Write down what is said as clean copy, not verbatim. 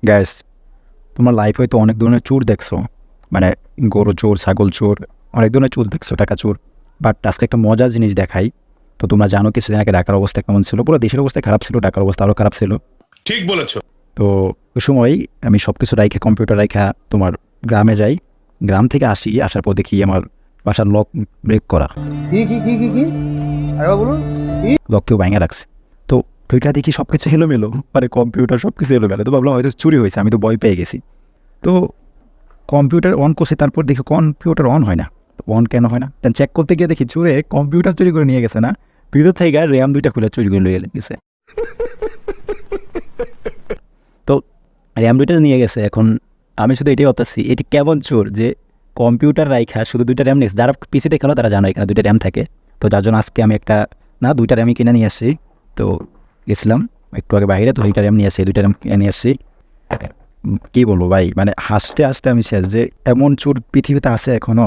Gas, তোমার life হয়তো অনেক ধরনের চোর দেখছো, মানে গরু চোর, ছাগল চোর, অনেক ধরনের চোর দেখছো, টাকা চোর। বাট আজকে একটা মজার জিনিস দেখাই। তো তোমরা জানো কিছুদিন আগে ঢাকার অবস্থা কেমন ছিল, পুরো দেশের অবস্থা খারাপ ছিল, ঢাকার অবস্থা আরও খারাপ ছিল। ঠিক বলেছো। তো ওই সময় আমি সব কিছু রাইখা, কম্পিউটার রাইখা তোমার গ্রামে যাই। গ্রাম থেকে আসি, আসার পর দেখি আমার বাসার লক ব্রেক করা, লক কেউ ভাঙা রাখছে। তো ওইটা দেখি সব কিছু এলোমেলো, মানে কম্পিউটার সব কিছু এলোমেলো। তো ভাবলাম হয়তো চুরি হয়েছে, আমি তো ভয় পেয়ে গেছি। তো কম্পিউটার অন করছে, তারপর দেখি কম্পিউটার অন হয় না। অন কেন হয় না, চেক করতে গিয়ে দেখি চুরে কম্পিউটার চুরি করে নিয়ে গেছে না, ভিতর থেকে র্যাম 2টা খুলে চুরি করে নিয়ে গেছে। তো র্যাম 2টা নিয়ে গেছে। এখন আমি শুধু এটাই ভাবতেছি, এটি কেমন চোর যে কম্পিউটার রাইখা শুধু 2টা র্যাম নিয়েছে। যারা পিসিতে খেলো তারা জানো এখানে 2টা র্যাম থাকে। তো যার জন্য আজকে আমি একটা, না 2টা র্যামই কিনে নিয়ে আসছি। তো গেছিলাম একটু আগে বাইরে, তো 2টা র্যাম নিয়ে আসছি, 2টা র্যাম কিনে নিয়ে আসছি। কী বলবো ভাই, মানে হাসতে হাসতে আমি শেষ, যে এমন চোর পৃথিবীতে আছে এখনো।